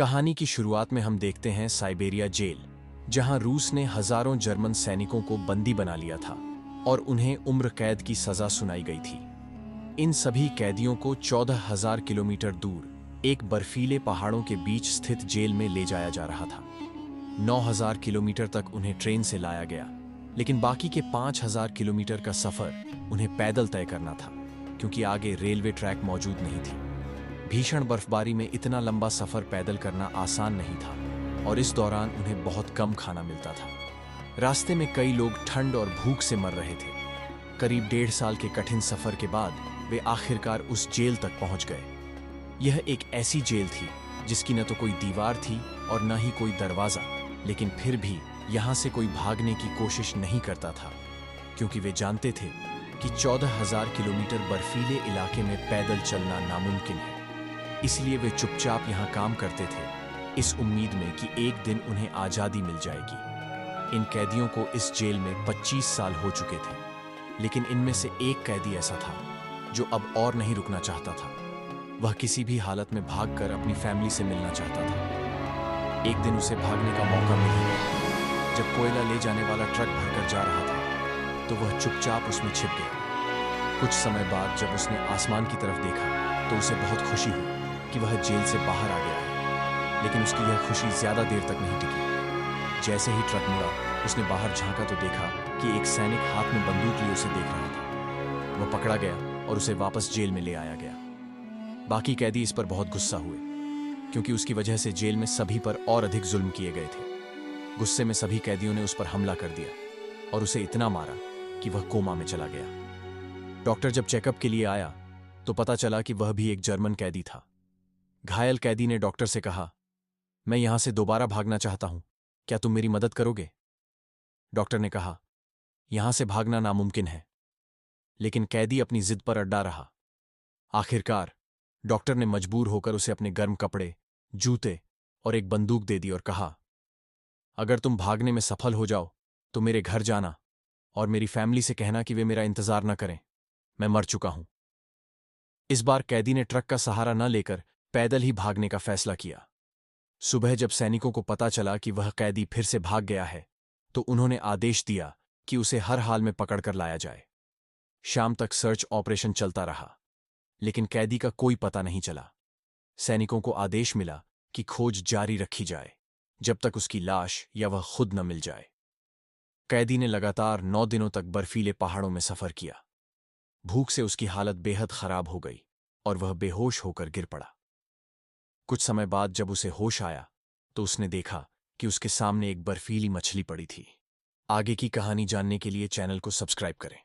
कहानी की शुरुआत में हम देखते हैं साइबेरिया जेल, जहां रूस ने हजारों जर्मन सैनिकों को बंदी बना लिया था और उन्हें उम्र कैद की सजा सुनाई गई थी। इन सभी कैदियों को 14,000 किलोमीटर दूर एक बर्फीले पहाड़ों के बीच स्थित जेल में ले जाया जा रहा था। 9,000 किलोमीटर तक उन्हें ट्रेन से लाया गया, लेकिन बाकी के 5,000 किलोमीटर का सफर उन्हें पैदल तय करना था, क्योंकि आगे रेलवे ट्रैक मौजूद नहीं थी। भीषण बर्फबारी में इतना लंबा सफर पैदल करना आसान नहीं था और इस दौरान उन्हें बहुत कम खाना मिलता था। रास्ते में कई लोग ठंड और भूख से मर रहे थे। करीब 1.5 साल के कठिन सफर के बाद वे आखिरकार उस जेल तक पहुंच गए। यह एक ऐसी जेल थी जिसकी न तो कोई दीवार थी और न ही कोई दरवाजा, लेकिन फिर भी यहां से कोई भागने की कोशिश नहीं करता था, क्योंकि वे जानते थे कि 14,000 किलोमीटर बर्फीले इलाके में पैदल चलना नामुमकिन है। इसलिए वे चुपचाप यहां काम करते थे, इस उम्मीद में कि एक दिन उन्हें आजादी मिल जाएगी। इन कैदियों को इस जेल में 25 साल हो चुके थे, लेकिन इनमें से एक कैदी ऐसा था जो अब और नहीं रुकना चाहता था। वह किसी भी हालत में भागकर अपनी फैमिली से मिलना चाहता था। एक दिन उसे भागने का मौका मिल ही गया। जब कोयला ले जाने वाला ट्रक भरकर जा रहा था, तो वह चुपचाप उसमें छिप गया। कुछ समय बाद जब उसने आसमान की तरफ देखा, तो उसे बहुत खुशी हुई कि वह जेल से बाहर आ गया है। लेकिन उसकी यह खुशी ज्यादा देर तक नहीं टिकी। जैसे ही ट्रक मुड़ा, उसने बाहर झांका तो देखा कि एक सैनिक हाथ में बंदूक लिए उसे देख रहा था। वह पकड़ा गया और उसे वापस जेल में ले आया गया। बाकी कैदी इस पर बहुत गुस्सा हुए, क्योंकि उसकी वजह से जेल में सभी पर और अधिक जुल्म किए गए थे। गुस्से में सभी कैदियों ने उस पर हमला कर दिया और उसे इतना मारा कि वह कोमा में चला गया। डॉक्टर जब चेकअप के लिए आया तो पता चला कि वह भी एक जर्मन कैदी था। घायल कैदी ने डॉक्टर से कहा, मैं यहां से दोबारा भागना चाहता हूं, क्या तुम मेरी मदद करोगे? डॉक्टर ने कहा, यहां से भागना नामुमकिन है। लेकिन कैदी अपनी जिद पर अड़ा रहा। आखिरकार डॉक्टर ने मजबूर होकर उसे अपने गर्म कपड़े, जूते और एक बंदूक दे दी और कहा, अगर तुम भागने में सफल हो जाओ तो मेरे घर जाना और मेरी फैमिली से कहना कि वे मेरा इंतजार न करें, मैं मर चुका हूं। इस बार कैदी ने ट्रक का सहारा न लेकर पैदल ही भागने का फैसला किया। सुबह जब सैनिकों को पता चला कि वह कैदी फिर से भाग गया है, तो उन्होंने आदेश दिया कि उसे हर हाल में पकड़कर लाया जाए। शाम तक सर्च ऑपरेशन चलता रहा, लेकिन कैदी का कोई पता नहीं चला। सैनिकों को आदेश मिला कि खोज जारी रखी जाए जब तक उसकी लाश या वह खुद न मिल जाए। कैदी ने लगातार 9 दिनों तक बर्फीले पहाड़ों में सफर किया। भूख से उसकी हालत बेहद खराब हो गई और वह बेहोश होकर गिर पड़ा। कुछ समय बाद जब उसे होश आया, तो उसने देखा कि उसके सामने एक बर्फीली मछली पड़ी थी। आगे की कहानी जानने के लिए चैनल को सब्सक्राइब करें।